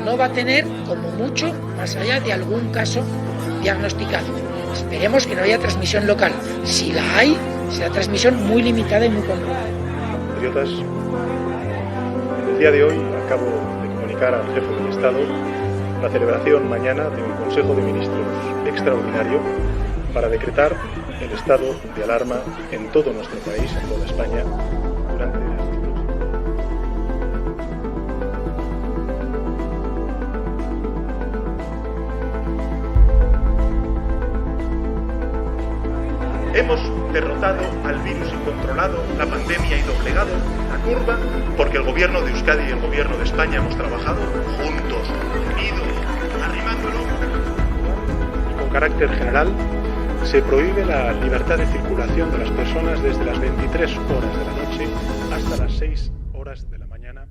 no va a tener, como mucho, más allá de algún caso diagnosticado. Esperemos que no haya transmisión local. Si la hay, será transmisión muy limitada y muy controlada. Patriotas, en el día de hoy acabo de comunicar al jefe del Estado la celebración mañana de un Consejo de Ministros extraordinario para decretar el estado de alarma en todo nuestro país, en toda España, durante estos próximos. Hemos derrotado al virus y controlado la pandemia y doblegado la curva porque el gobierno de Euskadi y el gobierno de España hemos trabajado juntos, unidos, arrimándolo. Y con carácter general, se prohíbe la libertad de circulación de las personas desde las 23 horas de la noche hasta las 6 horas de la mañana